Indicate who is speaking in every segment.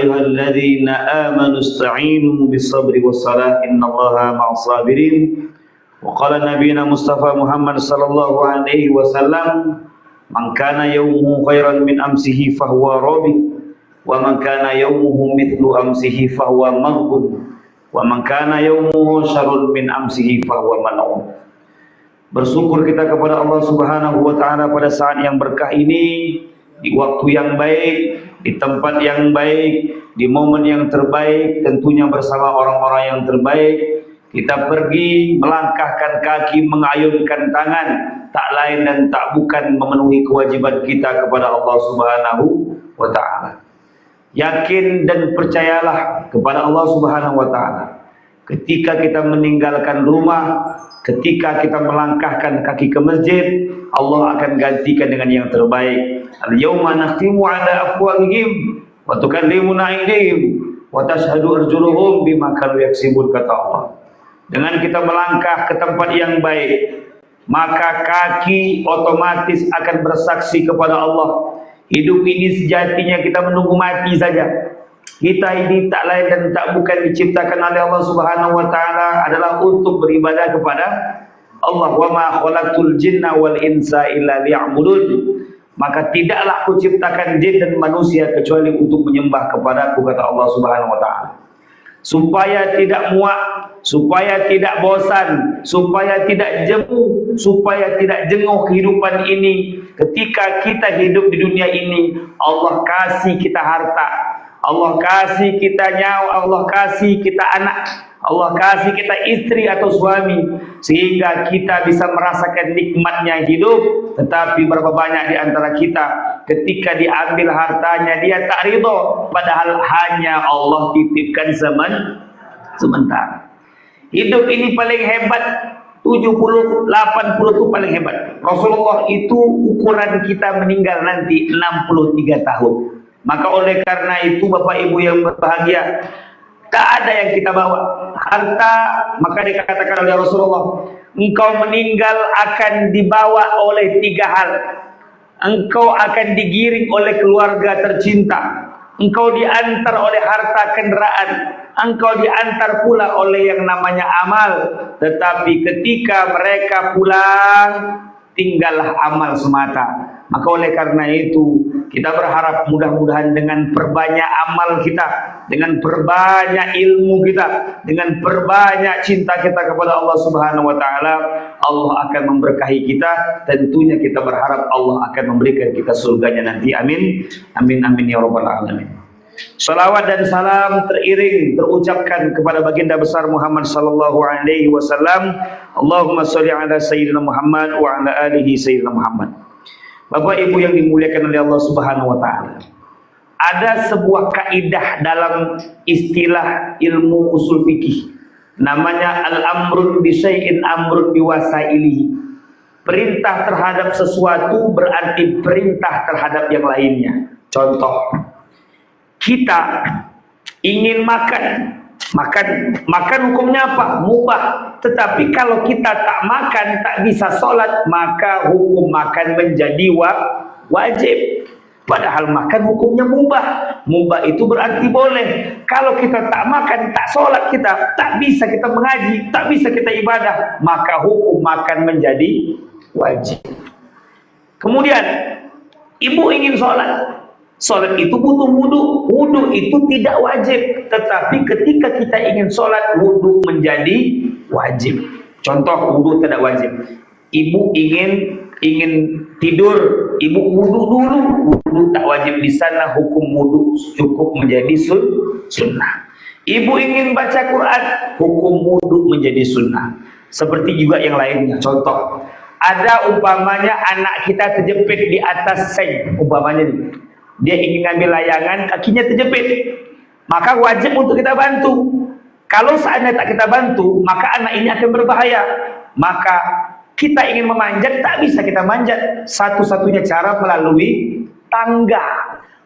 Speaker 1: ayyuhalladzina amanu ista'inu bis-sabri was-salah innallaha ma'as sabirin. Wa qala nabiyuna Mustafa Muhammad sallallahu alaihi wasallam, man kana yawmuhu khairan min amsihi fahuwa rabi, wa man kana yawmuhu mithlu amsihi fahuwa maghbun, wa man kana yawmuhu syarrun min amsihi fahuwa mal'un. Bersyukur kita kepada Allah Subhanahu wa taala pada saat yang berkah ini, di waktu yang baik, di tempat yang baik, di momen yang terbaik, tentunya bersama orang-orang yang terbaik. Kita pergi melangkahkan kaki, mengayunkan tangan, tak lain dan tak bukan memenuhi kewajiban kita kepada Allah Subhanahu wa taala. Yakin dan percayalah kepada Allah Subhanahu wa taala. Ketika kita meninggalkan rumah, ketika kita melangkahkan kaki ke masjid, Allah akan gantikan dengan yang terbaik. Al-yawma nakhtimu 'ala afwahihim wa tukallimuna aydihim wa tashhadu arjuluhum bima kanu yaksibun, kata Allah. Dengan kita melangkah ke tempat yang baik, maka kaki otomatis akan bersaksi kepada Allah. Hidup ini sejatinya kita menunggu mati saja. Kita ini tak lain dan tak bukan diciptakan oleh Allah Subhanahu wa taala adalah untuk beribadah kepada Allah. Wa ma khalaqtul jinna wal insa illa liya'budun. Maka tidaklah aku ciptakan jin dan manusia kecuali untuk menyembah kepadaku, kata Allah Subhanahu wa taala. Supaya tidak muak, supaya tidak bosan, supaya tidak jemu, supaya tidak jenuh kehidupan ini. Ketika kita hidup di dunia ini, Allah kasih kita harta, Allah kasih kita nyawa, Allah kasih kita anak, Allah kasih kita istri atau suami, sehingga kita bisa merasakan nikmatnya hidup. Tetapi berapa banyak di antara kita ketika diambil hartanya dia tak ridho, padahal hanya Allah titipkan sementara. Hidup ini paling hebat 70, 80 itu paling hebat. Rasulullah itu ukuran kita meninggal nanti 63 tahun. Maka oleh karena itu Bapak Ibu yang berbahagia, tak ada yang kita bawa harta. Maka dikatakan oleh Rasulullah, engkau meninggal akan dibawa oleh 3 hal. Engkau akan digiring oleh keluarga tercinta, engkau diantar oleh harta kendaraan, engkau diantar pula oleh yang namanya amal. Tetapi ketika mereka pulang, tinggallah amal semata. Maka oleh karena itu kita berharap mudah-mudahan dengan perbanyak amal kita, dengan perbanyak ilmu kita, dengan perbanyak cinta kita kepada Allah Subhanahu wa taala, Allah akan memberkahi kita. Tentunya kita berharap Allah akan memberikan kita surganya nanti. Amin. Amin amin ya rabbal alamin. Salawat dan salam teriring terucapkan kepada baginda besar Muhammad sallallahu alaihi wasallam. Allahumma sholli ala sayyidina Muhammad wa ala alihi sayyidina Muhammad. Bapak Ibu yang dimuliakan oleh Allah Subhanahu wa taala, ada sebuah kaidah dalam istilah ilmu usul fikih, namanya al-amrun bi syai'in amrun bi wasailihi. Perintah terhadap sesuatu berarti perintah terhadap yang lainnya. Contoh, kita ingin makan hukumnya apa? Mubah. Tetapi kalau kita tak makan, tak bisa sholat, maka hukum makan menjadi wajib. Padahal makan hukumnya mubah. Mubah itu berarti boleh. Kalau kita tak makan, tak sholat, kita tak bisa kita mengaji, tak bisa kita ibadah, maka hukum makan menjadi wajib. Kemudian ibu ingin sholat. Sholat itu butuh wudu. Wudu itu tidak wajib. Tetapi ketika kita ingin sholat, wudu menjadi wajib. Contoh, wudu tidak wajib. Ibu ingin tidur, ibu wudu dulu. Wudu tak wajib di sana, hukum wudu cukup menjadi sunnah. Ibu ingin baca Quran, hukum wudu menjadi sunnah. Seperti juga yang lainnya. Contoh, ada umpamanya anak kita terjepit di atas seng, umpamanya dia ingin ngambil layangan, kakinya terjepit, maka wajib untuk kita bantu. Kalau seandainya tak kita bantu, maka anak ini akan berbahaya. Maka kita ingin memanjat, tak bisa kita manjat. Satu-satunya cara melalui tangga.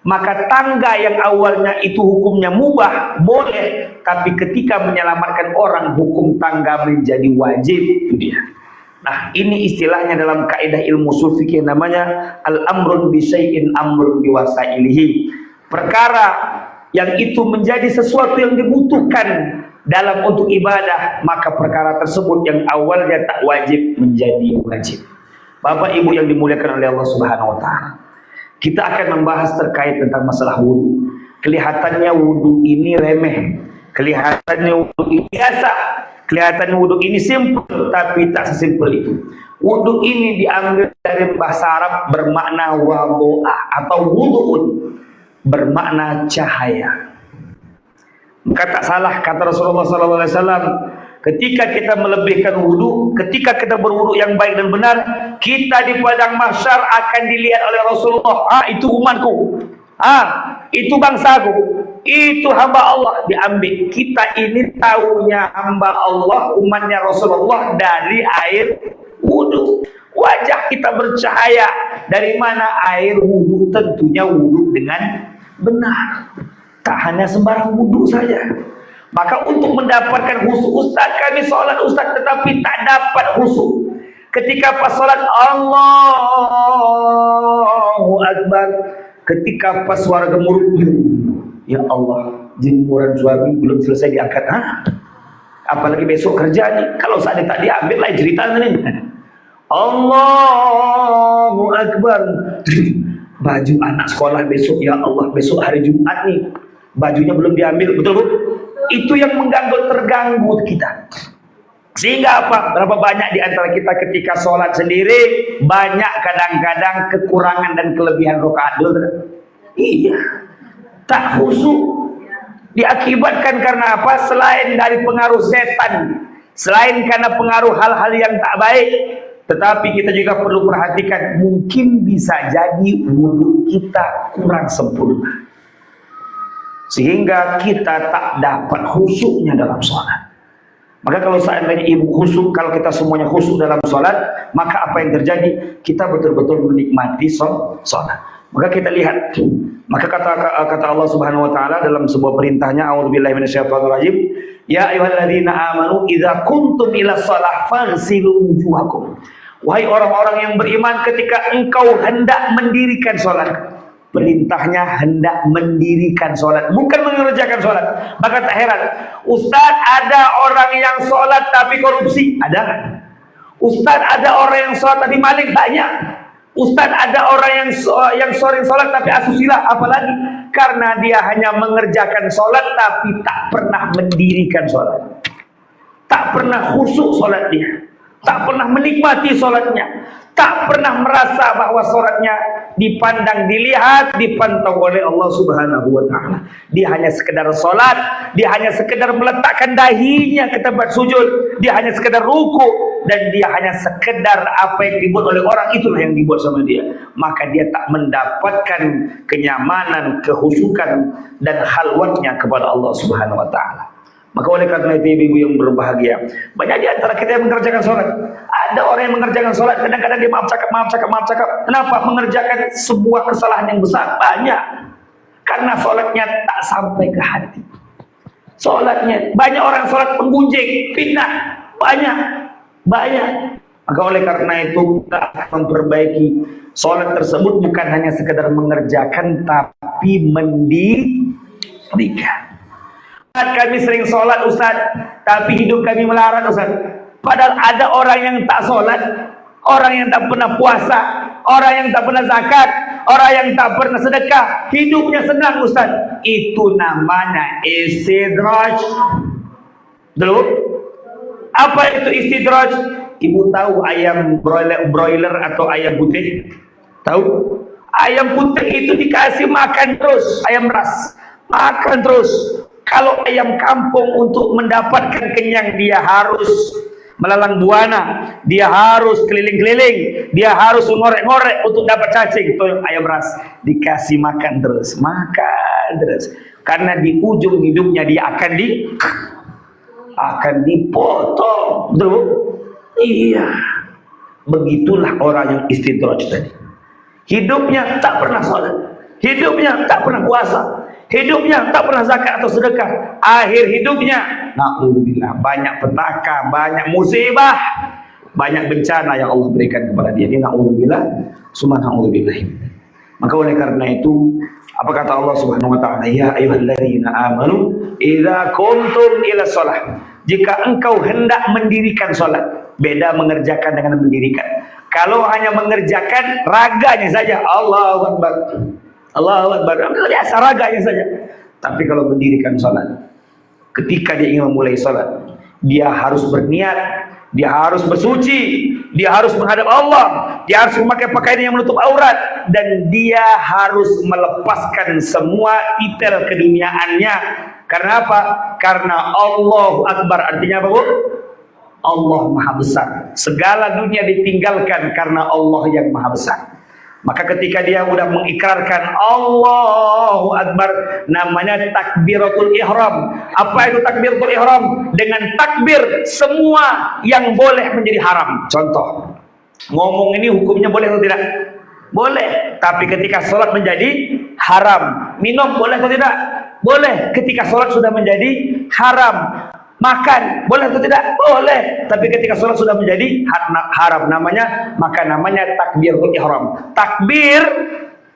Speaker 1: Maka tangga yang awalnya itu hukumnya mubah, boleh. Tapi ketika menyelamatkan orang, hukum tangga menjadi wajib. Itu dia. Nah, ini istilahnya dalam kaidah ilmu ushul fikih, namanya al-amrun bi syai'in amrun bi wasailihi. Perkara yang itu menjadi sesuatu yang dibutuhkan dalam untuk ibadah, maka perkara tersebut yang awalnya tak wajib menjadi wajib. Bapak Ibu yang dimuliakan oleh Allah Subhanahu wa taala, kita akan membahas terkait tentang masalah wudu. Kelihatannya wudu ini remeh, kelihatannya wudu ini biasa, kelihatannya wudu ini simpel, tapi tak sesimpel itu. Wudu ini diambil dari bahasa Arab bermakna wadu'a atau wudu'un, bermakna cahaya. Maka tak salah kata Rasulullah SAW, ketika kita melebihkan wudu, ketika kita berwudu yang baik dan benar, kita di padang mahsyar akan dilihat oleh Rasulullah. Itu umatku, itu bangsaku, itu hamba Allah. Diambil. Kita ini tahunya hamba Allah, umatnya Rasulullah dari air wudu. Wajah kita bercahaya. Dari mana air wudu? Tentunya wudu dengan benar. Tak hanya sembarang wudu saja. Maka untuk mendapatkan khusyuk, Ustaz kami sholat Ustaz tetapi tak dapat khusyuk. Ketika pas sholat Allahu Akbar, ketika pas suara gemuruh, ya Allah, jemuran suami belum selesai diangkat. Apalagi besok kerja nih. Kalau saat ini tak diambil lain cerita nih. Allahu Akbar. Baju anak sekolah besok, ya Allah, besok hari Jumat nih. Bajunya belum diambil, betul Bu? Itu yang mengganggu, terganggu kita. Sehingga apa? Berapa banyak di antara kita ketika sholat sendiri, banyak kadang-kadang kekurangan dan kelebihan rakaat. Iya, tak khusyuk. Diakibatkan karena apa? Selain dari pengaruh setan, selain karena pengaruh hal-hal yang tak baik, tetapi kita juga perlu perhatikan, mungkin bisa jadi wudu kita kurang sempurna, sehingga kita tak dapat khusyuknya dalam sholat. Maka kalau seandainya ibu khusyuk, kalau kita semuanya khusyuk dalam sholat, maka apa yang terjadi? Kita betul-betul menikmati sholat. Maka kita lihat, maka kata Allah Subhanahu wa taala dalam sebuah perintahnya, a'udzubillahi minasyaitonirrajim, ya ayyuhalladzina amanu idza kuntum ila shalah faghsilu wujuhakum. Wahai orang-orang yang beriman, ketika engkau hendak mendirikan sholat, perintahnya hendak mendirikan sholat, bukan mengerjakan sholat. Maka tak heran, Ustaz, ada orang yang sholat tapi korupsi, ada. Ustaz, ada orang yang sholat tapi maling, banyak. Ustaz, ada orang yang sering sholat tapi asusila, apalagi karena dia hanya mengerjakan sholat tapi tak pernah mendirikan sholat, tak pernah khusyuk sholat dia, tak pernah menikmati sholatnya, tak pernah merasa bahwa sholatnya dipandang, dilihat, dipantau oleh Allah Subhanahu wa taala. Dia hanya sekedar sholat, dia hanya sekedar meletakkan dahinya ke tempat sujud, dia hanya sekedar ruku, dan dia hanya sekedar apa yang dibuat oleh orang, itulah yang dibuat sama dia. Maka dia tak mendapatkan kenyamanan, kehusukan dan halwatnya kepada Allah Subhanahu wa taala. Maka oleh karena itu ibu-ibu yang berbahagia, banyak di antara kita yang mengerjakan sholat. Ada orang yang mengerjakan sholat, kadang-kadang dia maaf cakap. Kenapa? Mengerjakan sebuah kesalahan yang besar. Banyak. Karena sholatnya tak sampai ke hati. Sholatnya, banyak orang sholat penggunjing, fitnah. Banyak. Maka oleh karena itu kita akan memperbaiki sholat tersebut, bukan hanya sekedar mengerjakan, tapi mendirikan. Kami sering sholat Ustaz, tapi hidup kami melarat Ustaz. Padahal ada orang yang tak sholat, orang yang tak pernah puasa, orang yang tak pernah zakat, orang yang tak pernah sedekah, hidupnya senang Ustaz. Itu namanya istidraj. Dulu, apa itu istidraj? Ibu tahu ayam broiler atau ayam putih? Tahu? Ayam putih itu dikasih makan terus, ayam ras, makan terus. Kalau ayam kampung untuk mendapatkan kenyang, dia harus melalang buana, dia harus keliling-keliling, dia harus ngorek-ngorek untuk dapat cacing. Itu ayam ras, dikasih makan terus, karena di ujung hidupnya dia akan dipotong. Betul? Iya. Begitulah orang yang istidraj tadi. Hidupnya tak pernah sholat, hidupnya tak pernah puasa, hidupnya tak pernah zakat atau sedekah. Akhir hidupnya, na'udzubillah, banyak petaka, banyak musibah, banyak bencana yang Allah berikan kepada dia. Na'udzubillah, subhanallah. Maka oleh karena itu, Apa kata Allah Subhanahu wa taala? Ya ayyuhalladzina amanu idza qumtum ila shalah. Jika engkau hendak mendirikan salat, beda mengerjakan dengan mendirikan. Kalau hanya mengerjakan raganya saja, Allahu Akbar, Allahu Akbar, biasa raganya saja. Tapi kalau mendirikan salat, ketika dia ingin memulai salat, dia harus berniat, dia harus bersuci, dia harus menghadap Allah, dia harus memakai pakaian yang menutup aurat, dan dia harus melepaskan semua titel keduniaannya. Karena apa? Karena Allahu Akbar, artinya apa, Bu? Allah Maha Besar. Segala dunia ditinggalkan karena Allah yang Maha Besar. Maka ketika dia sudah mengikrarkan Allahu Akbar, namanya takbiratul ihram. Apa itu takbiratul ihram? Dengan takbir semua yang boleh menjadi haram. Contoh, ngomong ini hukumnya boleh atau tidak? Boleh. Tapi ketika sholat menjadi haram. Minum boleh atau tidak? Boleh. Ketika sholat sudah menjadi haram. Makan boleh atau tidak? Boleh. Tapi ketika sholat sudah menjadi haram, namanya takbiratul ihram. Takbir,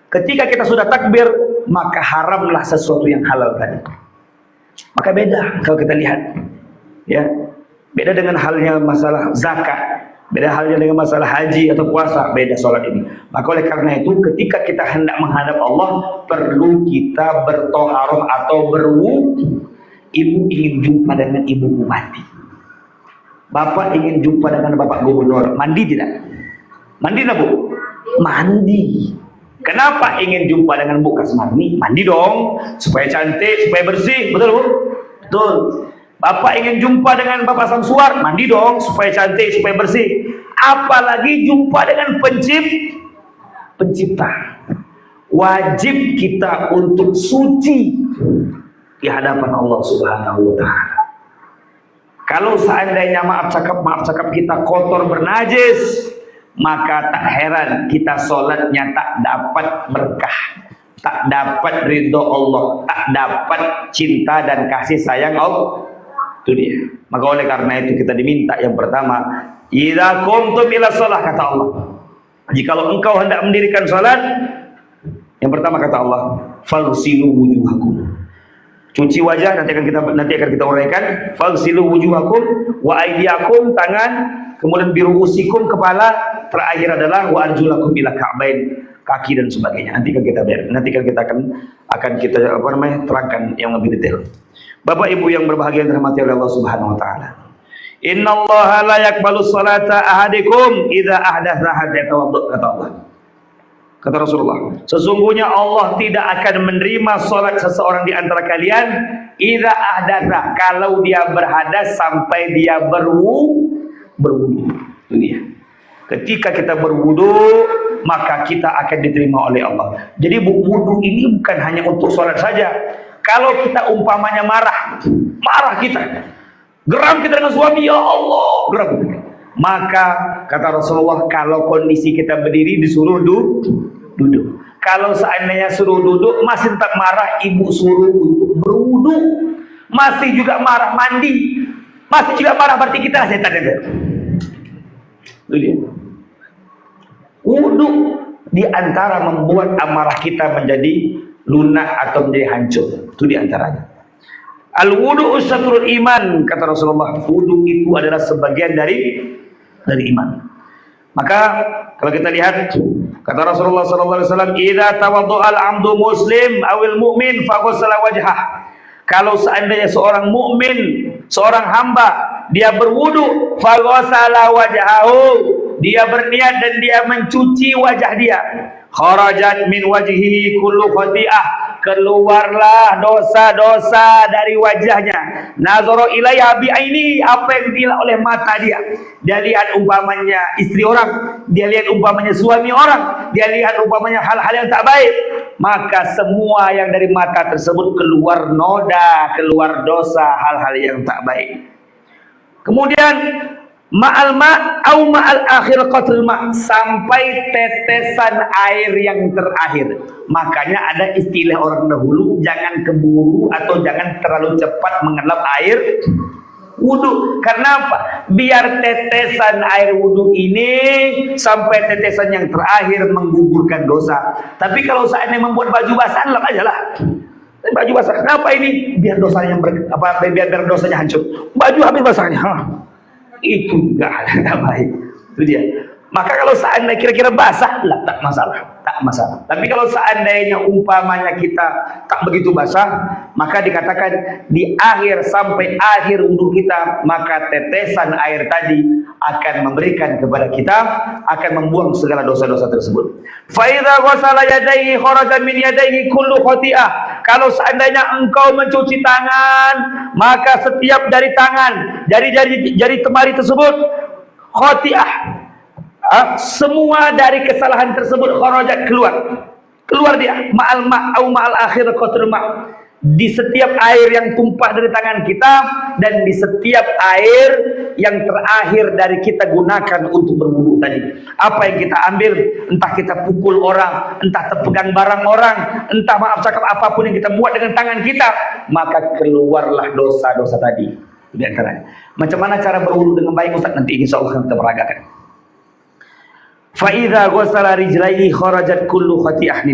Speaker 1: ketika kita sudah takbir, maka haramlah sesuatu yang halal tadi. Maka beda kalau kita lihat, ya, beda dengan halnya masalah zakat, beda halnya dengan masalah haji atau puasa, beda sholat ini. Maka oleh karena itu, ketika kita hendak menghadap Allah, perlu kita bertoharoh atau berwudu. Ibu ingin jumpa dengan ibu bupati, bapak ingin jumpa dengan bapak gubernur, mandi tidak? Mandi tidak, Bu? Mandi. Kenapa ingin jumpa dengan Bu Kasmarni? Mandi dong, supaya cantik, supaya bersih, betul, Bu? Betul. Bapak ingin jumpa dengan Bapak Samsuar, mandi dong, supaya cantik, supaya bersih. Apalagi jumpa dengan pencipta. Wajib kita untuk suci di hadapan Allah Subhanahu wa taala. Kalau seandainya maaf cakap kita kotor bernajis, maka tak heran kita sholatnya tak dapat berkah, tak dapat ridho Allah, tak dapat cinta dan kasih sayang Allah. Itu dia. Maka oleh karena itu kita diminta yang pertama, idza qumtum ila shalah, kata Allah. Jikalau engkau hendak mendirikan salat, yang pertama kata Allah, faghsilu wujuhakum. Cuci wajah, nanti akan kita uraikan. Faghsilu wujuhakum wa aydiyakum, tangan, kemudian biruusikum, kepala, terakhir adalah wa arjulakum ila ka'bain, kaki dan sebagainya. Nanti kita akan terangkan yang lebih detail. Bapak Ibu yang berbahagia yang dirahmati oleh Allah Subhanahu wa taala. Innallaha la yaqbalu sholata ahadikum idza ahdatsa hatta yatawadda, kata Allah. Kata Rasulullah, sesungguhnya Allah tidak akan menerima sholat seseorang di antara kalian idza ahdatsa, kalau dia berhadas sampai dia berwudu. Itu dia. Ketika kita berwudu, maka kita akan diterima oleh Allah. Jadi wudu ini bukan hanya untuk sholat saja. Kalau kita umpamanya marah kita, geram kita dengan suami, ya Allah, geram. Maka kata Rasulullah, kalau kondisi kita berdiri disuruh duduk. Kalau seandainya suruh duduk masih tetap marah, ibu suruh untuk berwudu. Masih juga marah, mandi. Masih juga marah, berarti kita setan itu. Itu dia. Wudu di antara membuat amarah kita menjadi lunak atau menjadi hancur. Itu di antaranya. Al-wudu usyatrul iman, kata Rasulullah. Wudu itu adalah sebagian dari iman. Maka kalau kita lihat, kata Rasulullah SAW, idza tawaddu'a al-'abdu muslim awil mu'min faghsala wajhah. Kalau seandainya seorang mukmin, seorang hamba, dia berwudu, faghsala wajhahu, dia berniat dan dia mencuci wajah dia, kharajat min wajhihi kullu khati'ah, keluarlah dosa-dosa dari wajahnya. Nazara ilaiha bi'aini, apa yang dilihat oleh mata dia. Dia lihat umpamanya istri orang, dia lihat umpamanya suami orang, dia lihat umpamanya hal-hal yang tak baik, maka semua yang dari mata tersebut keluar noda, keluar dosa, hal-hal yang tak baik. Kemudian ma'al ma' au ma'al akhir qatul ma', sampai tetesan air yang terakhir. Makanya ada istilah orang dahulu, jangan keburu atau jangan terlalu cepat mengenap air wudu. Karena apa? Biar tetesan air wudu ini sampai tetesan yang terakhir menggugurkan dosa. Tapi kalau seandainya membuat baju basah, lap aja lah. Baju basah, kenapa ini? Biar dosanya biar dosanya hancur. Baju habis basahnya. Itu enggak baik. Itu dia. Maka kalau seandainya kira-kira basah, lah tak masalah, tak masalah. Tapi kalau seandainya umpamanya kita tak begitu basah, maka dikatakan di akhir sampai akhir wudu kita, maka tetesan air tadi akan memberikan kepada kita, akan membuang segala dosa-dosa tersebut. Fa idza ghasala yadayhi kharaja min yadayhi kullu khati'ah. Kalau seandainya engkau mencuci tangan, maka setiap dari tangan, jari temari tersebut khati'ah. Semua dari kesalahan tersebut kharajat keluar dia ma'al ma'au ma'al akhir qatrul ma', di setiap air yang tumpah dari tangan kita dan di setiap air yang terakhir dari kita gunakan untuk berwudu tadi. Apa yang kita ambil, entah kita pukul orang, entah terpegang barang orang, entah maaf cakap apapun yang kita buat dengan tangan kita, maka keluarlah dosa-dosa tadi. Di antaranya. Macam mana cara berwudu dengan baik, Ustaz? Nanti insyaallah akan kita peragakan. Fa'idha ghasala rijlaihi kharajat kullu khati'ah.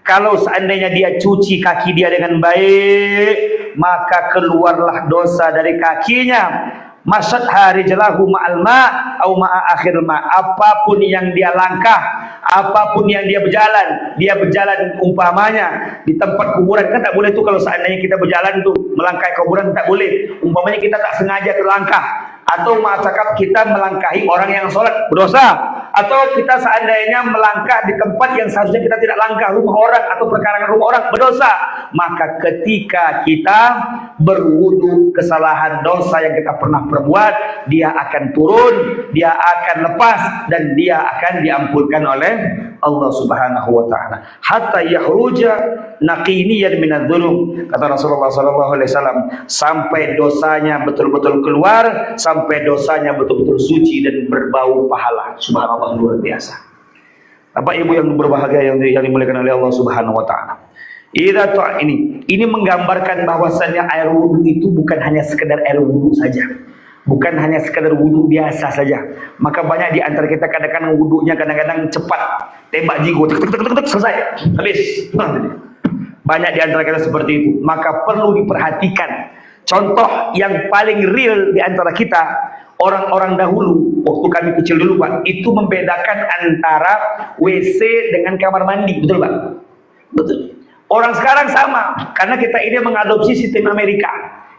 Speaker 1: Kalau seandainya dia cuci kaki dia dengan baik, maka keluarlah dosa dari kakinya. Masyadha rijlahu ma'al ma' au ma'a akhir ma'. Apapun yang dia langkah, apapun yang dia berjalan umpamanya di tempat kuburan, kan tak boleh tuh. Kalau seandainya kita berjalan tuh melangkahi kuburan tak boleh. Umpamanya kita tak sengaja terlangkah, atau cakap kita melangkahi orang yang sholat, berdosa. Atau kita seandainya melangkah di tempat yang seharusnya kita tidak langkah, rumah orang atau perkarangan rumah orang, berdosa. Maka ketika kita berwudu, kesalahan dosa yang kita pernah perbuat, dia akan turun, dia akan lepas, dan dia akan diampunkan oleh Allah Subhanahu wa taala. Hatta yahruja naqiniyan minadz-dzunub, kata Rasulullah sallallahu alaihi wasallam, sampai dosanya betul-betul keluar, sampai dosanya betul-betul suci dan berbau pahala. Subhanallah, luar biasa. Bapak Ibu yang berbahagia yang dimuliakan oleh Allah Subhanahu wa taala. Ini menggambarkan bahwasannya air wudu itu bukan hanya sekedar air wudu saja. Bukan hanya sekedar wudu biasa saja. Maka banyak di antara kita kadang-kadang wudunya kadang-kadang cepat, tembak jigo, selesai, habis. Banyak di antara kita seperti itu. Maka perlu diperhatikan. Contoh yang paling real di antara kita, orang-orang dahulu, waktu kami kecil dulu Pak, itu membedakan antara WC dengan kamar mandi, betul Pak? Betul. Orang sekarang sama, karena kita ini mengadopsi sistem Amerika.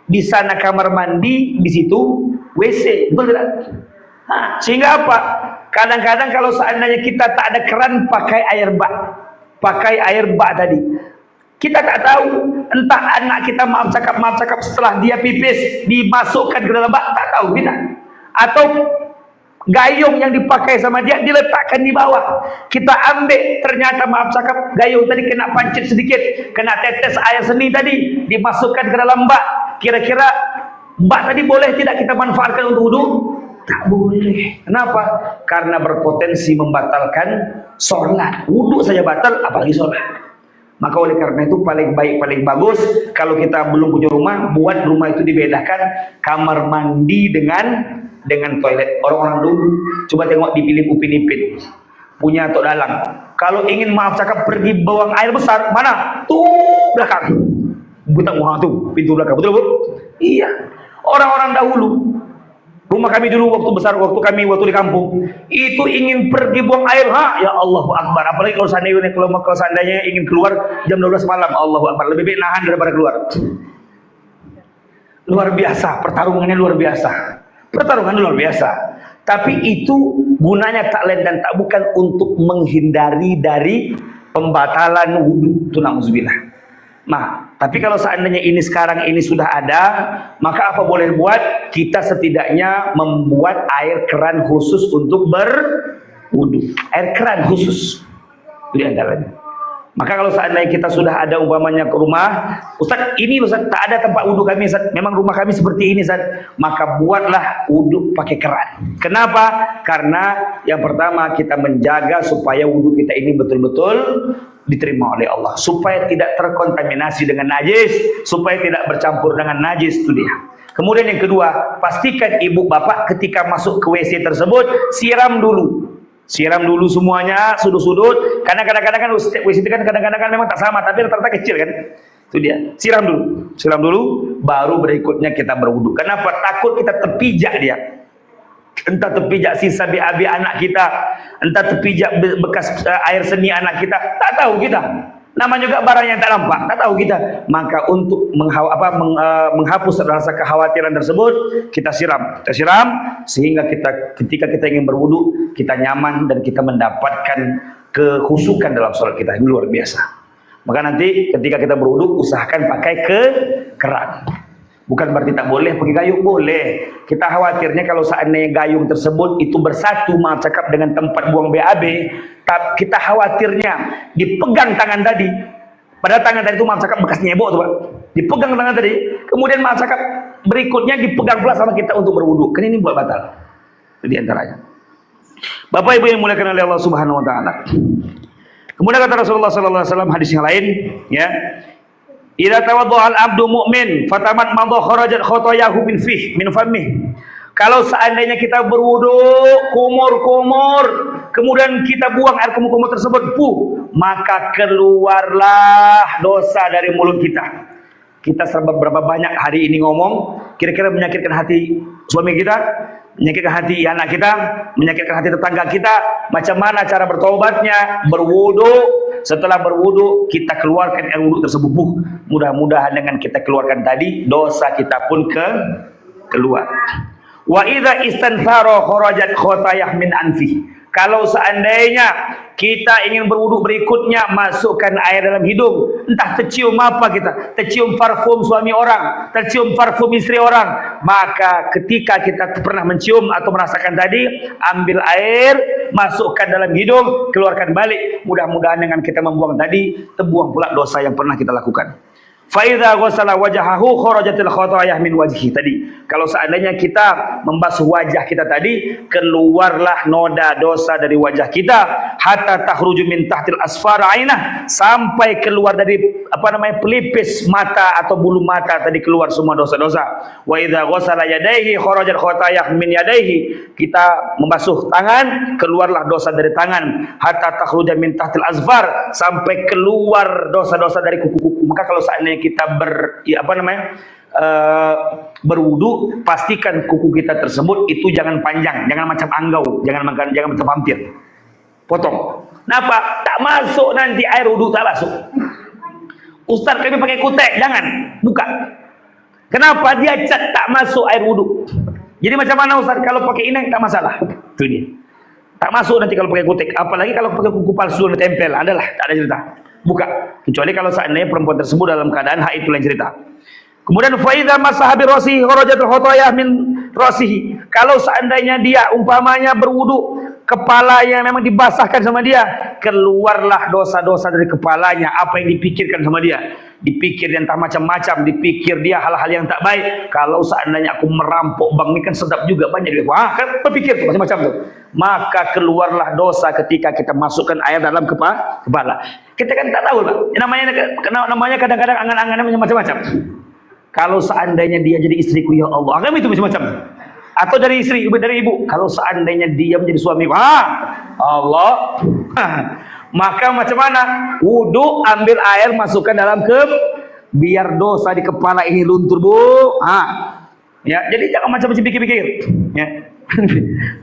Speaker 1: Di sana kamar mandi, di situ WC, betul tidak? Sehingga apa? Kadang-kadang kalau seandainya kita tak ada keran, pakai air bak tadi. Kita tak tahu, entah anak kita maaf cakap setelah dia pipis dimasukkan ke dalam bak, tak tahu kita. Atau gayung yang dipakai sama dia diletakkan di bawah. Kita ambil, ternyata maaf cakap gayung tadi kena pancit sedikit, kena tetes air seni tadi, dimasukkan ke dalam bak. Kira-kira bak tadi boleh tidak kita manfaatkan untuk wudu? Tak boleh. Kenapa? Karena berpotensi membatalkan sholat. Wudu saja batal, apalagi sholat. Maka oleh karena itu paling baik, paling bagus, kalau kita belum punya rumah, buat rumah itu dibedakan kamar mandi dengan toilet. Orang-orang dulu coba tengok di film Upin Ipin, punya Tok Dalang. Kalau ingin maaf cakap pergi buang air besar, mana? Tuh belakang. Buta orang tuh, pintu belakang. Betul Bu? Iya. Orang-orang dahulu, rumah kami dulu waktu di kampung, itu ingin pergi buang air, ya Allahu Akbar. Apalagi kalau seandainya ingin keluar jam 12 malam, Allahu Akbar. Lebih baik nahan daripada keluar. Luar biasa, pertarungannya luar biasa. Tapi itu gunanya tak lain dan tak bukan untuk menghindari dari pembatalan wudu. Na'udzubillah. Nah, tapi kalau seandainya ini sekarang ini sudah ada, maka apa boleh buat? Kita setidaknya membuat air keran khusus untuk berwudu. Air keran khusus. Di antaranya. Maka kalau seandainya kita sudah ada umpamanya ke rumah, Ustaz, ini Ustaz tak ada tempat wudu kami, Ustaz. Memang rumah kami seperti ini, Ustaz. Maka buatlah wudu pakai keran. Kenapa? Karena yang pertama kita menjaga supaya wudu kita ini betul-betul diterima oleh Allah, supaya tidak terkontaminasi dengan najis, supaya tidak bercampur dengan najis, itu dia. Kemudian yang kedua, pastikan ibu bapak ketika masuk ke WC tersebut siram dulu. Siram dulu semuanya, sudut-sudut. Karena kadang-kadang kan WC itu kan kadang-kadang kan memang tak sama, tapi rata-rata kecil kan. Itu dia. Siram dulu, baru berikutnya kita berwudu. Kenapa? Takut kita terpijak dia. Entah terpijak sisa BAB anak kita, entah terpijak bekas air seni anak kita, tak tahu kita. Nama juga barang yang tak nampak, tak tahu kita. Maka untuk menghapus rasa kekhawatiran tersebut, kita siram sehingga ketika kita ingin berwudu, kita nyaman dan kita mendapatkan kekhusyukan dalam sholat kita yang luar biasa. Maka nanti ketika kita berwudu, usahakan pakai keran. Bukan berarti tak boleh pakai gayung, boleh. Kita khawatirnya kalau seandainya gayung tersebut itu bersatu cakap dengan tempat buang BAB, kita khawatirnya dipegang tangan tadi. Pada tangan tadi itu cakap bekas nyebok tuh, Pak. Dipegang tangan tadi, kemudian cakap berikutnya dipegang pula sama kita untuk berwudu. Kan ini buat batal. Itu di antaranya. Bapak Ibu yang dimuliakan oleh Allah Subhanahu wa taala. Kemudian kata Rasulullah sallallahu alaihi wasallam hadis yang lain, ya. Idza tawaddaa al-'abdu mu'min fatamat madha kharajat khotoyahu min famih. Kalau seandainya kita berwudu kumur-kumur, kemudian kita buang air kumur-kumur tersebut, maka keluarlah dosa dari mulut kita. Kita berapa banyak hari ini ngomong, kira-kira menyakitkan hati suami kita, menyakitkan hati anak kita, menyakitkan hati tetangga kita. Macam mana cara bertobatnya? Berwudu. Setelah berwudu, kita keluarkan air wudu tersebut. Mudah-mudahan dengan kita keluarkan tadi, dosa kita pun keluar. Wa idza istanthara kharajat khotayah min anfi. Kalau seandainya kita ingin berwudu berikutnya, masukkan air dalam hidung. Entah tercium apa kita, tercium parfum suami orang, tercium parfum istri orang. Maka ketika kita pernah mencium atau merasakan tadi, ambil air, masukkan dalam hidung, keluarkan balik. Mudah-mudahan dengan kita membuang tadi, terbuang pula dosa yang pernah kita lakukan. Faidha ghasala wajahahu kharajatil khotoyah min wajhi. Tadi kalau seandainya kita membasuh wajah kita tadi, keluarlah noda dosa dari wajah kita, hatta takhruju min tahtil asfar ainah, sampai keluar dari pelipis mata atau bulu mata tadi, keluar semua dosa-dosa. Wa idza ghasala yadayhi kharajat khotoyah min yadayhi. Kita membasuh tangan, keluarlah dosa dari tangan, hatta takhruja min tahtil asfar, sampai keluar dosa-dosa dari kuku-kuku. Maka kalau seandainya kita berwudu, pastikan kuku kita tersebut itu jangan panjang, jangan macam anggau, jangan macam vampir. Potong. Kenapa? Tak masuk nanti air wudu, tak masuk. Ustaz kami pakai kutek, jangan, buka. Kenapa? Dia cat tak masuk air wudu. Jadi macam mana Ustaz? Kalau pakai ini tak masalah. Itu dia. Tak masuk nanti kalau pakai kutek. Apalagi kalau pakai kuku palsu yang tempel, adalah tak ada cerita. Buka, kecuali kalau seandainya perempuan tersebut dalam keadaan haid, itu lain cerita. Kemudian faidha masahabi rasihi kharajatul khotoyah min rasihi. Kalau seandainya dia umpamanya berwudu, kepala yang memang dibasahkan sama dia, keluarlah dosa-dosa dari kepalanya. Apa yang dipikirkan sama dia, dipikir entah macam-macam, dipikir dia hal-hal yang tak baik. Kalau seandainya aku merampok bank ini kan sedap juga, banyak dia. Kan berpikir tuh macam-macam tuh. Maka keluarlah dosa ketika kita masukkan air dalam kepala. Kita kan tak tahu, Pak. Namanya kadang-kadang angan-angannya macam-macam. Kalau seandainya dia jadi istriku, ya Allah, kan itu macam-macam. Atau dari ibu. Kalau seandainya dia menjadi suami, Allah. Maka macam mana? Wudu, ambil air, masukkan dalam biar dosa di kepala ini luntur, Bu. Ya, jadi jangan macam-macam pikir-pikir. Ya.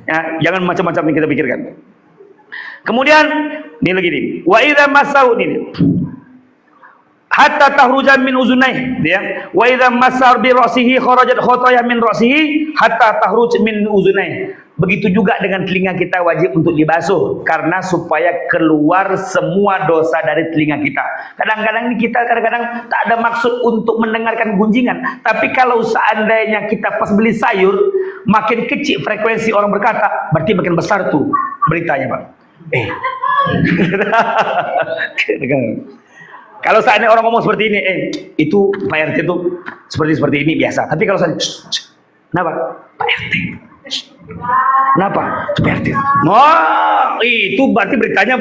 Speaker 1: Ya, jangan macam-macam yang kita pikirkan. Kemudian ini lagi nih. Wa idza masau ini. Hatta tahruja min uzunai, ya. Wa idza masar bi ra'sihi kharajat khotoyah min ra'sihi hatta tahruj min uzunai. Begitu juga dengan telinga kita, wajib untuk dibasuh karena supaya keluar semua dosa dari telinga kita. Kadang-kadang ini kita tak ada maksud untuk mendengarkan gunjingan, tapi kalau seandainya kita pas beli sayur, makin kecil frekuensi orang berkata, berarti makin besar tuh beritanya, Pak. Kalau seandainya orang ngomong seperti ini, itu Pak RT itu seperti ini biasa. Tapi kalau seandainya, kenapa? Pak RT. Kenapa? Pak RT. Itu berarti beritanya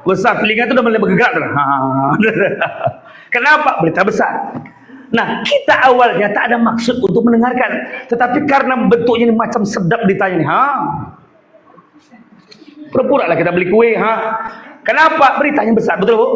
Speaker 1: besar. Telinga itu udah mulai bergerak. Kenapa? Berita besar.
Speaker 2: Nah, kita awalnya tak ada maksud untuk mendengarkan, tetapi karena bentuknya ini macam sedap ditanya nih, pura-pura lah kita beli kue, kenapa? Beritanya besar, betul Bu?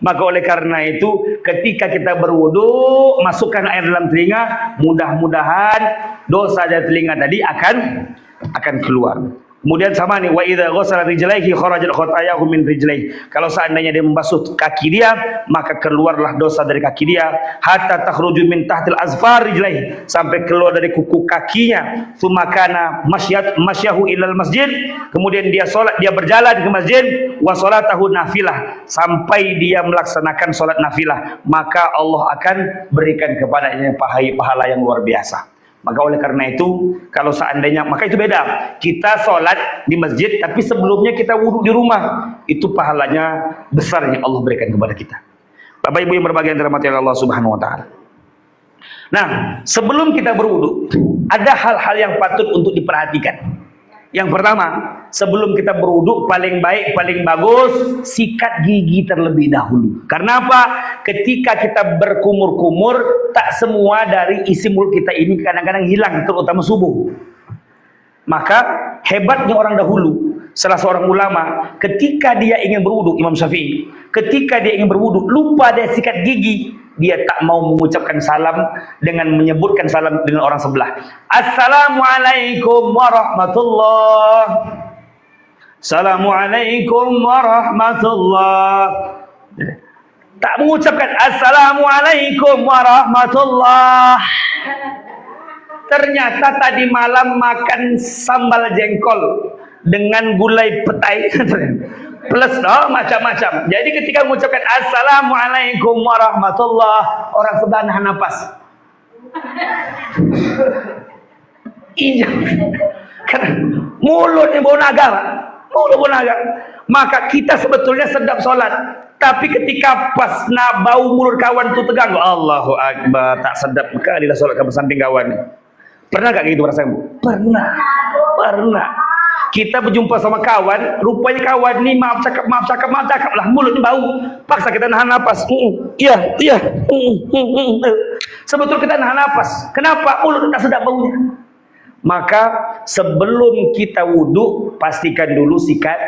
Speaker 2: Maka oleh karena itu ketika kita berwudu, masukkan air dalam telinga, mudah-mudahan dosa dari telinga tadi akan keluar. Kemudian sama nih, wa idza ghassala rijlaihi kharajat khatayahu min rijlaihi. Kalau seandainya dia membasuh kaki dia, maka keluarlah dosa dari kaki dia, hatta takhruju min tahtil azfar rijlaihi, sampai keluar dari kuku kakinya. Tsumma kana masyahu ilal masjid, kemudian dia salat, dia berjalan ke masjid, wa salatahu nafilah, sampai dia melaksanakan salat nafilah, maka Allah akan berikan kepadanya pahala yang luar biasa. Maka oleh karena itu, kalau seandainya, maka itu beda. Kita sholat di masjid, tapi sebelumnya kita wudhu di rumah. Itu pahalanya besar yang Allah berikan kepada kita. Bapak Ibu yang berbahagia yang dirahmati Allah Subhanahu Wa Taala. Nah, sebelum kita berwudhu, ada hal-hal yang patut untuk diperhatikan. Yang pertama, sebelum kita berwudhu, paling baik, paling bagus, sikat gigi terlebih dahulu. Karena apa? Ketika kita berkumur-kumur, tak semua dari isi mulut kita ini kadang-kadang hilang, terutama subuh. Maka hebatnya orang dahulu, salah seorang ulama, ketika dia ingin berwudhu, Imam Syafi'i, ketika dia ingin berwudhu, lupa dia sikat gigi, dia tak mau mengucapkan salam dengan menyebutkan salam dengan orang sebelah. Assalamualaikum warahmatullah. Assalamualaikum warahmatullah. Tak mengucapkan Assalamualaikum warahmatullah. Ternyata tadi malam makan sambal jengkol dengan gulai petai plus macam-macam. Jadi ketika mengucapkan Assalamualaikum warahmatullah, orang sebelah nahan napas. Iya. Karena mulutnya bau naga, Pak. Mulut bau naga. Maka kita sebetulnya sedap sholat, tapi ketika pas bau mulut kawan itu tegang, Allahu Akbar, tak sedap sekali lah sholat kamu samping kawan. Pernah gak gitu rasanya, Bu? Pernah. Kita berjumpa sama kawan, rupanya kawan ini maaf cakap lah, mulutnya bau, paksa kita nahan napas. Iya. Sebetulnya kita nahan napas. Kenapa? Mulut tak sedap baunya. Maka sebelum kita wudhu, pastikan dulu sikat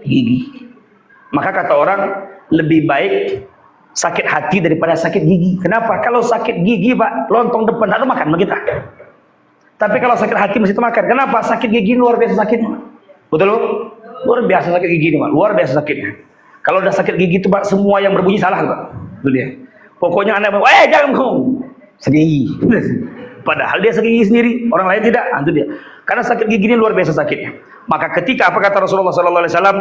Speaker 2: gigi. Maka kata orang, lebih baik sakit hati daripada sakit gigi. Kenapa? Kalau sakit gigi, Pak, lontong depan tak ada makan sama kita. Tapi kalau sakit hati mesti makan. Kenapa? Sakit gigi luar biasa sakitnya. Betul, Bu? Luar biasa sakit gigi ini, Pak. Luar biasa sakitnya. Kalau udah sakit gigi itu, Pak, semua yang berbunyi salah, Pak. Itu dia. Pokoknya Anda, jangan kamu sedih. Padahal dia sakit gigi sendiri, orang lain tidak. Itu dia. Karena sakit gigi ini luar biasa sakitnya. Maka ketika apa kata Rasulullah sallallahu alaihi wasallam?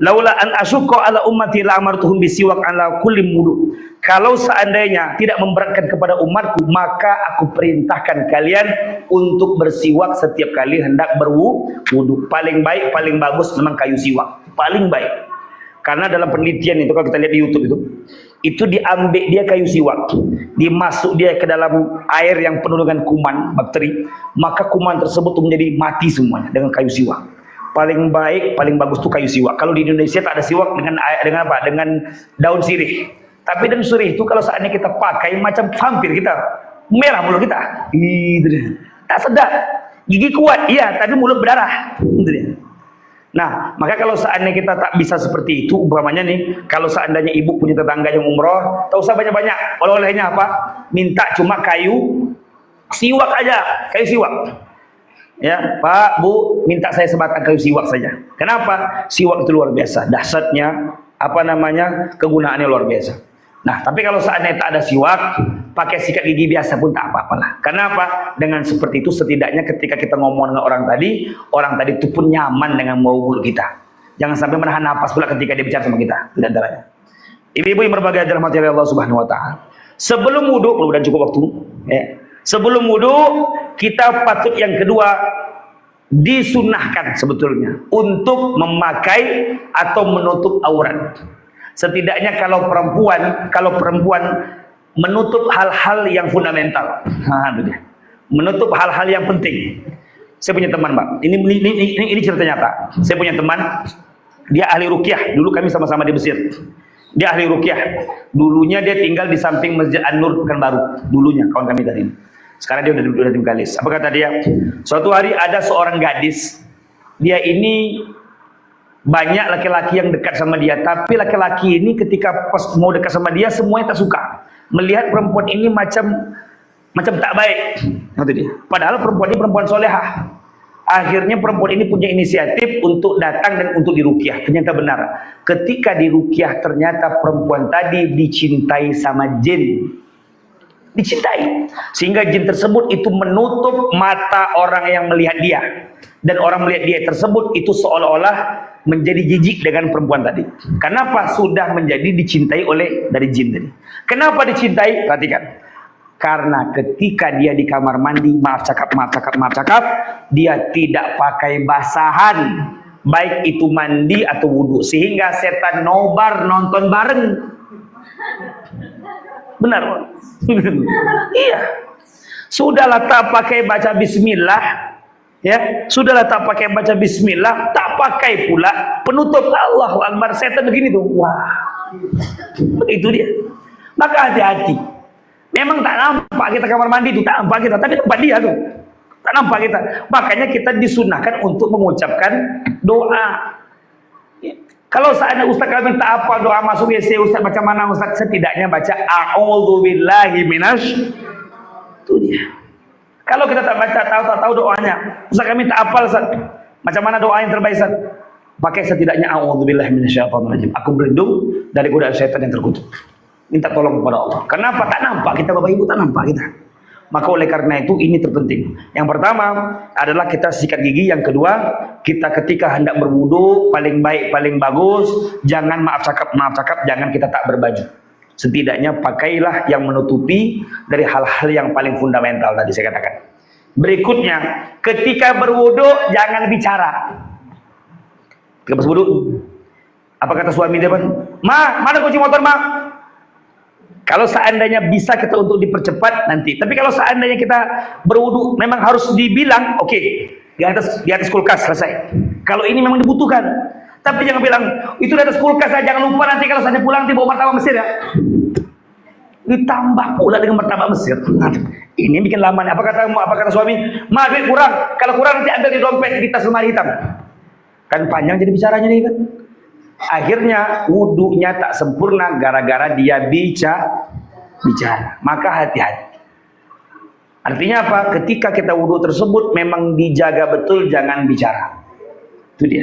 Speaker 2: Laula an asyqa ala ummati la amartuhum bisiwak ala kulli wudu. Kalau seandainya tidak memberatkan kepada umatku, maka aku perintahkan kalian untuk bersiwak setiap kali hendak berwudu. Paling baik, paling bagus memang kayu siwak. Paling baik. Karena dalam penelitian itu, kalau kita lihat di YouTube itu diambil dia kayu siwak, dimasuk dia ke dalam air yang penuh dengan kuman, bakteri, maka kuman tersebut menjadi mati semuanya dengan kayu siwak. Paling baik, paling bagus tuh kayu siwak. Kalau di Indonesia tak ada siwak dengan apa? Dengan daun sirih. Tapi daun sirih itu kalau saatnya kita pakai macam vampir kita, merah mulut kita. Gitu. Tak sedap. Gigi kuat, iya, tapi mulut berdarah. Gitu. Nah, maka kalau seandainya kita tak bisa seperti itu, umpamanya nih, kalau seandainya ibu punya tetangga yang umroh, tak usah banyak-banyak. Oleh-olehnya apa? Minta cuma kayu siwak aja, kayu siwak. Ya, Pak, Bu, minta saya sebatang kayu siwak saja. Kenapa? Siwak itu luar biasa, dahsyatnya, kegunaannya luar biasa. Nah, tapi kalau seandainya tak ada siwak, pakai sikat gigi biasa pun tak apa-apalah. Kenapa? Dengan seperti itu setidaknya ketika kita ngomong dengan orang tadi itu pun nyaman dengan bau mulut kita. Jangan sampai menahan napas pula ketika dia bicara sama kita. Di antaranya. Ibu-ibu yang berbahagia dalam hati Allah Subhanahu Wa Taala. Sebelum wudhu, mudah-mudahan cukup waktu. Ya. Sebelum wudhu, kita patut yang kedua disunahkan sebetulnya untuk memakai atau menutup aurat. Setidaknya kalau perempuan menutup hal-hal yang fundamental, itu dia. Menutup hal-hal yang penting. Saya punya teman, Pak. Ini cerita nyata. Saya punya teman, dia ahli ruqyah. Dulu kami sama-sama di Mesir. Dia ahli ruqyah. Dulunya dia tinggal di samping Masjid An-Nur Pekanbaru. Dulunya kawan kami tadi. Sekarang dia udah di Bengkalis. Apa kata dia? Suatu hari ada seorang gadis. Dia ini banyak laki-laki yang dekat sama dia, tapi laki-laki ini ketika pas mau dekat sama dia semuanya tak suka. Melihat perempuan ini macam tak baik. Itu dia. Padahal perempuan ini perempuan solehah. Akhirnya perempuan ini punya inisiatif untuk datang dan untuk diruqyah. Ternyata benar. Ketika diruqyah ternyata perempuan tadi dicintai sama jin. Dicintai. Sehingga jin tersebut itu menutup mata orang yang melihat dia. Dan orang melihat dia tersebut itu seolah-olah menjadi jijik dengan perempuan tadi. Kenapa? Sudah menjadi dicintai oleh dari jin tadi. Kenapa dicintai? Perhatikan. Karena ketika dia di kamar mandi, maaf cakap, dia tidak pakai basahan, baik itu mandi atau wudhu, sehingga setan nobar nonton bareng. Benar, Pak? Iya. Sudahlah tak pakai baca bismillah, ya. Sudahlah tak pakai baca bismillah, tak pakai pula penutup Allahu Akbar. Setan begini tuh. Wah. Begitu dia. Maka hati-hati. Memang tak nampak kita kamar mandi itu, tak nampak kita, tapi tempat dia tuh. Tak nampak kita. Makanya kita disunahkan untuk mengucapkan doa. Kalau seandainya Ustaz kami tak apa doa masuk WC, Ustaz macam mana Ustaz? Setidaknya baca a'udzubillahi minasy. Itu dia. Kalau kita tak baca, tahu doanya. Ustaz kami tak hafal Ustaz. Macam mana doa yang terbaik Ustaz? Pakai setidaknya a'udzubillahi minasyaitonirrajim. Aku berlindung dari godaan syaitan yang terkutuk. Minta tolong kepada Allah. Kenapa? Tak nampak kita Bapak Ibu, tak nampak kita. Maka oleh karena itu ini terpenting. Yang pertama adalah kita sikat gigi. Yang kedua, kita ketika hendak berwudu paling baik, paling bagus, jangan maaf cakap, jangan kita tak berbaju. Setidaknya pakailah yang menutupi dari hal-hal yang paling fundamental tadi saya katakan. Berikutnya, ketika berwudu jangan bicara. Ketika berwudu, apa kata suami dia? Ma, mana kunci motor, Ma? Kalau seandainya bisa kita untuk dipercepat nanti. Tapi kalau seandainya kita berwudu memang harus dibilang, oke, di atas kulkas selesai. Kalau ini memang dibutuhkan. Tapi jangan bilang itu di atas kulkas saja, jangan lupa nanti kalau saya pulang nanti bawa martabak Mesir ya. Ditambah pula dengan martabak Mesir. Ini bikin lama nih. Apa kata suami? Ma, duit kurang. Kalau kurang nanti ambil di dompet di tas lemari hitam. Kan panjang jadi bicaranya nih kan. Akhirnya wudunya tak sempurna gara-gara dia bicara. Maka hati-hati. Artinya apa? Ketika kita wudu tersebut memang dijaga betul, jangan bicara. Itu dia.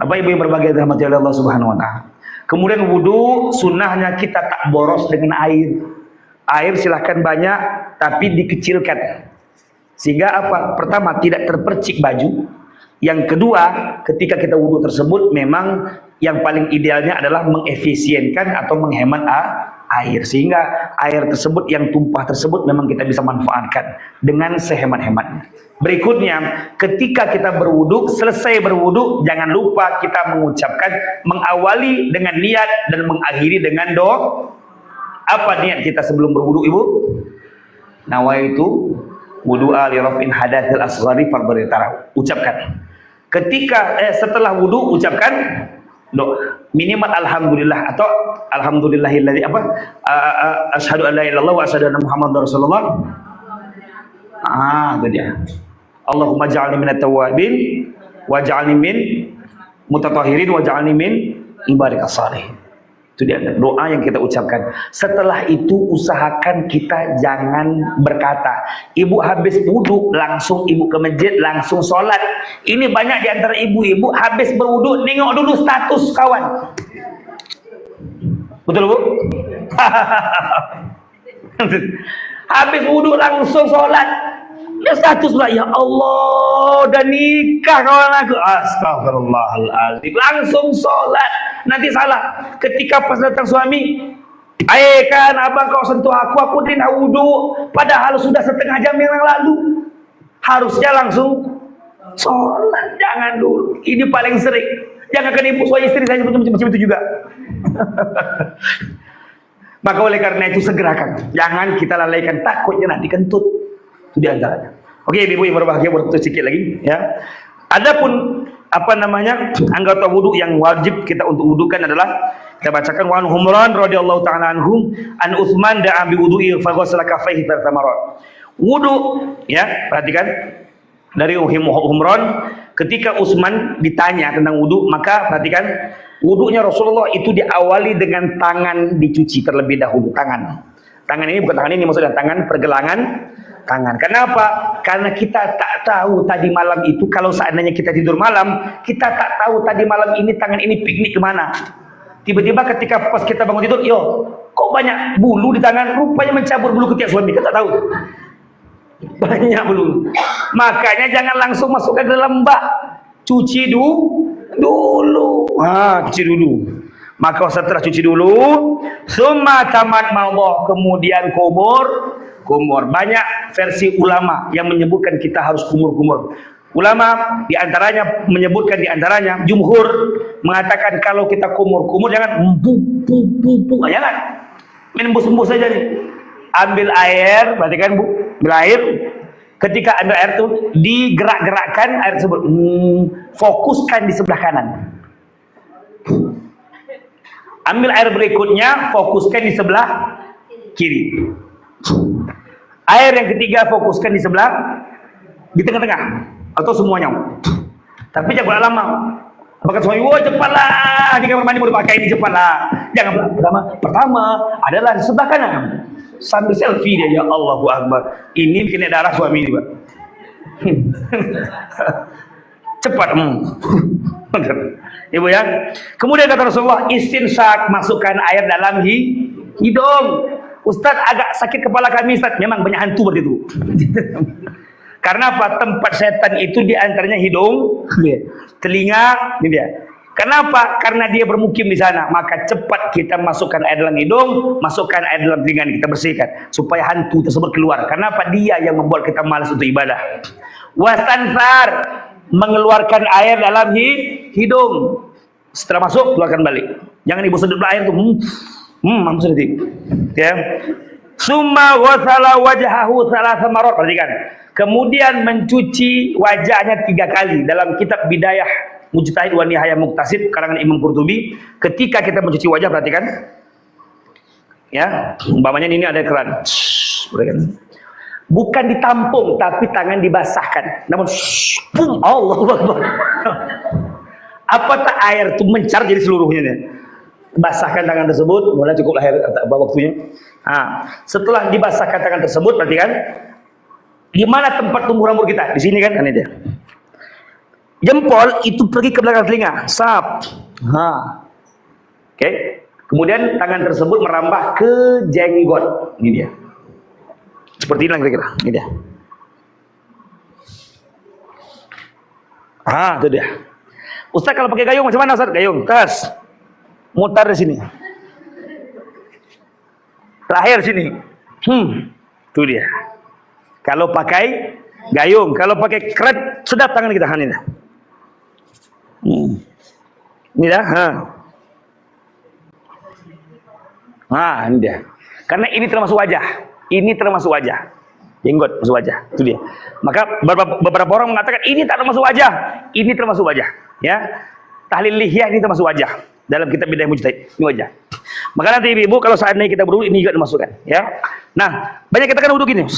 Speaker 2: Bapak Ibu yang berbahagia dirahmati oleh Allah Subhanahu wa taala. Kemudian wudu sunnahnya kita tak boros dengan air. Air silahkan banyak tapi dikecilkan. Sehingga apa? Pertama tidak terpercik baju. Yang kedua, ketika kita wudu tersebut memang yang paling idealnya adalah mengefisienkan atau menghemat air, sehingga air tersebut yang tumpah tersebut memang kita bisa manfaatkan dengan sehemat-hematnya. Berikutnya, ketika kita berwudu, selesai berwudu, jangan lupa kita mengucapkan, mengawali dengan niat dan mengakhiri dengan doa. Apa niat kita sebelum berwudu, Ibu? Nawaitu wudu'a li raf'in hadatsil asghari fardhu tarawih. Ucapkan. Ketika setelah wudu ucapkan doa. Minimal alhamdulillah atau alhamdulillahilladzi asyhadu an la ilaha illallah wa asyhadu anna muhammadar rasulullah. Itu dia. Allahumma ja'alni minat tawwabin waj'alni min mutatahhirin waj'alni min ibadikas shalihin. Itu dia doa yang kita ucapkan. Setelah itu usahakan kita jangan berkata, ibu habis wudu langsung ibu ke masjid langsung sholat. Ini banyak di antara ibu-ibu habis berwudu nengok dulu status kawan. Betul Bu? Habis wudu langsung sholat. Dia status lah, ya Allah udah nikah kawan aku. Astagfirullahaladzim. Langsung sholat. Nanti salah. Ketika pas datang suami, kan abang kau sentuh aku tidak wudu. Padahal sudah setengah jam yang lalu. Harusnya langsung sholat. Jangan dulu. Ini paling sering. Jangan kan ibu suami istri saya macam itu juga. Maka oleh karena itu segerakan. Jangan kita lalaikan, takutnya nanti kentut. Itu di antaranya. Oke, ibu yang berbahagia, waktu sedikit lagi ya. Adapun apa namanya, anggota wudu yang wajib kita untuk wudukan adalah kita bacakan wa an Humran radhiyallahu taala anhum an Utsman da'a bi wudu'i fa ghassala kaffaihi tartamarat. Wudu, ya, perhatikan dari Humran ketika Utsman ditanya tentang wudu, maka perhatikan wudunya Rasulullah itu diawali dengan tangan dicuci terlebih dahulu. Tangan ini bukan tangan ini, maksudnya tangan pergelangan tangan. Kenapa? Karena kita tak tahu tadi malam itu, kalau seandainya kita tidur malam, kita tak tahu tadi malam ini tangan ini piknik kemana. Tiba-tiba ketika pas kita bangun tidur, yo, kok banyak bulu di tangan? Rupanya mencabut bulu ketiak suami, kita tak tahu. Banyak bulu. Makanya jangan langsung masukkan ke dalam bak. Cuci dulu. Cuci dulu. Maka setelah cuci dulu, summa tamat mawdah, kemudian kumur. Banyak versi ulama yang menyebutkan kita harus kumur. Ulama diantaranya menyebutkan, diantaranya jumhur mengatakan kalau kita kumur jangan jangan main embus saja nih. Ambil air, perhatikan Bu, ambil air. Ketika ambil air itu digerak-gerakkan air tersebut, fokuskan di sebelah kanan. Ambil air berikutnya, fokuskan di sebelah kiri. Air yang ketiga fokuskan di sebelah, di tengah-tengah atau semuanya. Tapi jangan lama. Apakah suami, wah cepatlah, di kamar mandi mau dipakai ini, cepatlah. Jangan pertama adalah di sebelah kanan. Sambil selfie dia, ya Allahu Akbar. Ini bikin darah suami ini, Pak. Cepat. Ibu ya. Kemudian kata Rasulullah, istinsyak, masukkan air dalam hidung. Ustaz, agak sakit kepala kami, Ustaz. Memang banyak hantu berarti itu. Karena apa? Tempat setan itu diantaranya hidung, telinga, ini dia. Kenapa? Karena dia bermukim di sana. Maka cepat kita masukkan air dalam hidung, masukkan air dalam telinga, kita bersihkan supaya hantu tersebut keluar. Kenapa? Dia yang membuat kita malas untuk ibadah. Wastansar, mengeluarkan air dalam hidung. Setelah masuk, keluarkan balik. Jangan ibu sedut air tuh. Maksudnya ya. Summa wasala wajhahu salasa marrat, perhatikan. Kemudian mencuci wajahnya 3 kali. Dalam kitab Bidayah Mujtahid wa Nihayah Muqtasid karangan Imam Qurtubi, ketika kita mencuci wajah, perhatikan. Ya, umpamanya ini ada keran. Perhatikan. Bukan ditampung tapi tangan dibasahkan. Namun Allahu Akbar. Apatah air itu mencar jadi seluruhnya nih. Basahkan tangan tersebut, mulai cukup air waktunya. Setelah dibasahkan tangan tersebut, perhatikan di mana tempat tumbuh rambut kita? Di sini kan, ini dia. Jempol itu pergi ke belakang telinga, sap. Oke. Kemudian tangan tersebut merambah ke jenggot. Ini dia. Seperti ini kira-kira. Ini dia. Itu dia. Ustaz kalau pakai gayung macam mana, Ustaz? Gayung, tas. Mutar di sini. Terakhir sini. Itu dia. Kalau pakai gayung, kalau pakai keret, sedap tangan kita ini. Ini dah. Ini dia. Karena ini termasuk wajah. Ini termasuk wajah. Jenggot masuk wajah. Itu dia. Maka beberapa orang mengatakan ini tak termasuk wajah. Ini termasuk wajah. Ya. Tahlil lihyah ini termasuk wajah. Dalam kitab Bidayah Mujtahid. Ini wajah. Maka nanti ibu kalau seandainya kita berwudu, ini juga dimasukkan. Ya. Nah, banyak kita kan wudu gini.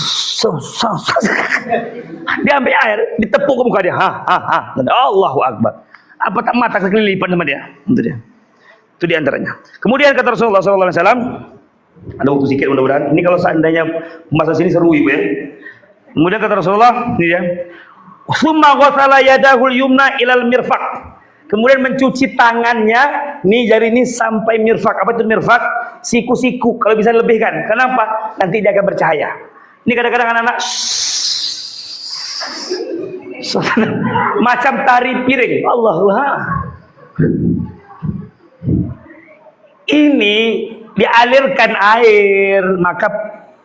Speaker 2: Dia ambil air, ditepuk ke muka dia. Allahu Akbar. Apa tak mata kelilipan sama dia? Itu dia. Itu diantaranya. Kemudian kata Rasulullah SAW, ada waktu sedikit mudah-mudahan. Ini kalau seandainya masa sini seru ibu ya. Kemudian kata Rasulullah, ini ya. Summa ghasala yadahul yumna ilal mirfaq. Kemudian mencuci tangannya, nih jari ini sampai mirfak. Apa itu mirfak? Siku-siku. Kalau bisa lebihkan. Kenapa? Nanti dia akan bercahaya. Ini kadang-kadang anak-anak macam tari piring. Allah. Ini dialirkan air, maka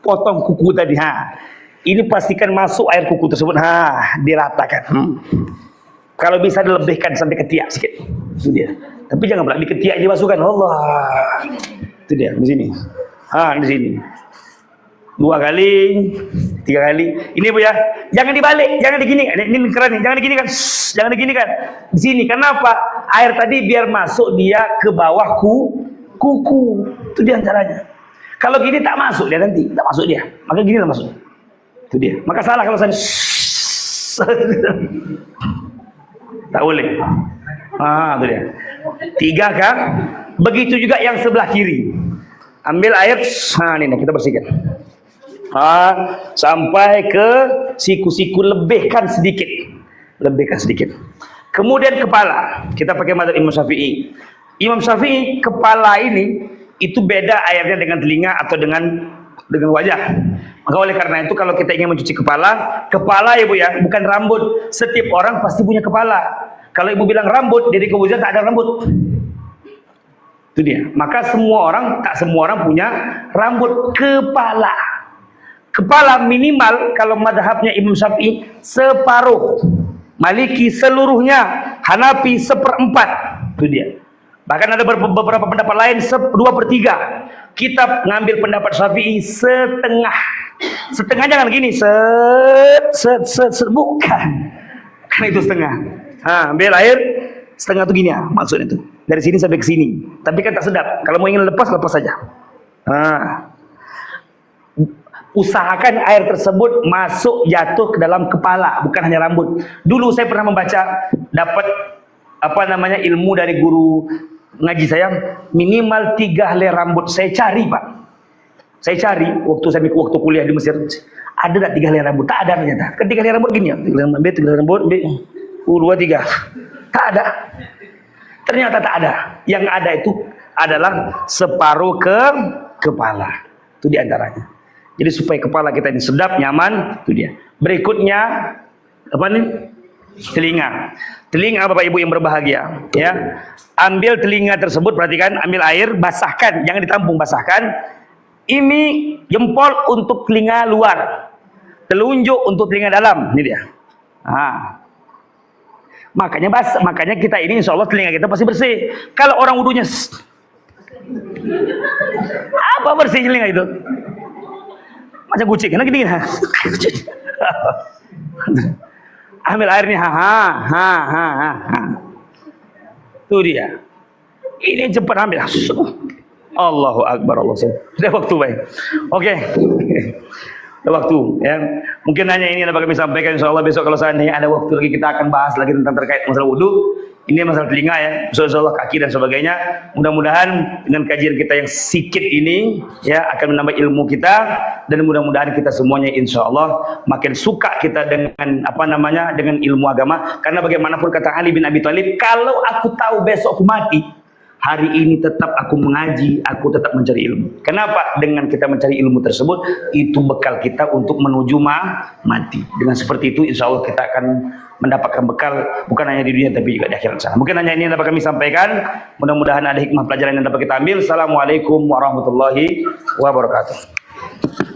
Speaker 2: potong kuku tadi. Ini pastikan masuk air kuku tersebut. Diratakan. Kalau bisa dilebihkan sampai ketiak sedikit. Itu dia. Tapi jangan pula di ketiak dimasukkan. Allah. Itu dia di sini. Di sini. 2 kali. 3 kali. Ini Bu ya, jangan dibalik, jangan digini. Ini keren nih, jangan digini kan. Jangan digini kan. Di sini kenapa? Air tadi biar masuk dia ke bawah kuku. Itu diantaranya. Kalau gini tak masuk dia nanti, tak masuk dia. Maka gini lah masuk. Itu dia. Maka salah kalau saya tak boleh. Itu dia. 3 kan? Begitu juga yang sebelah kiri. Ambil air, ini kita bersihkan. Sampai ke siku-siku, lebihkan sedikit. Kemudian kepala. Kita pakai mazhab Imam Syafi'i. Imam Syafi'i kepala ini itu beda airnya dengan telinga atau dengan wajah. Maka oleh karena itu kalau kita ingin mencuci kepala ya Bu ya, bukan rambut. Setiap orang pasti punya kepala. Kalau Ibu bilang rambut, Deddy Corbuzier tak ada rambut. Itu dia. Maka tak semua orang punya rambut. Kepala minimal kalau madhabnya Imam Syafi'i separuh, Maliki seluruhnya, Hanafi 1/4. Itu dia. Bahkan ada beberapa pendapat lain 2/3. Kita ngambil pendapat Syafi'i setengah. Setengah jangan gini, bukan. Karena itu setengah. Ambil air setengah tuh gini ya, maksudnya itu. Dari sini sampai ke sini. Tapi kan tak sedap. Kalau mau ingin lepas saja. Usahakan air tersebut masuk jatuh ke dalam kepala, bukan hanya rambut. Dulu saya pernah membaca, dapat ilmu dari guru ngaji saya, minimal 3 helai rambut. Saya cari Pak. Saya cari waktu kuliah di Mesir, ada tak 3 helai rambut? Tak ada ternyata. Kan 3 helai rambut gini ya, 3 helai rambut, 2, 3. Tak ada. Ternyata tak ada. Yang ada itu adalah separuh ke kepala. Itu diantaranya. Jadi supaya kepala kita ini sedap, nyaman, itu dia. Berikutnya apa nih? Telinga. Telinga Bapak Ibu yang berbahagia, ya. Ambil telinga tersebut, perhatikan, ambil air, basahkan, jangan ditampung, basahkan. Ini jempol untuk telinga luar, telunjuk untuk telinga dalam, ini dia. Makanya kita ini insya Allah telinga kita pasti bersih. Kalau orang wudunya apa bersih telinga itu? Macam kucing, kan gini. Ambil air nih, Itu dia. Ini cepat ambil. Allahu Akbar, Allah. Sudah waktu baik. Oke. Sudah waktu ya. Mungkin hanya ini yang dapat kami sampaikan, insyaallah besok kalau seandainya ada waktu lagi kita akan bahas lagi tentang terkait masalah wudu. Ini masalah telinga ya, insyaallah kaki dan sebagainya. Mudah-mudahan dengan kajian kita yang sedikit ini ya akan menambah ilmu kita, dan mudah-mudahan kita semuanya insyaallah makin suka kita dengan dengan ilmu agama. Karena bagaimanapun kata Ali bin Abi Thalib, kalau aku tahu besok aku mati, hari ini tetap aku mengaji, aku tetap mencari ilmu. Kenapa? Dengan kita mencari ilmu tersebut, itu bekal kita untuk menuju mati. Dengan seperti itu, insya Allah kita akan mendapatkan bekal, bukan hanya di dunia, tapi juga di akhirat sana. Mungkin hanya ini yang dapat kami sampaikan. Mudah-mudahan ada hikmah pelajaran yang dapat kita ambil. Assalamualaikum warahmatullahi wabarakatuh.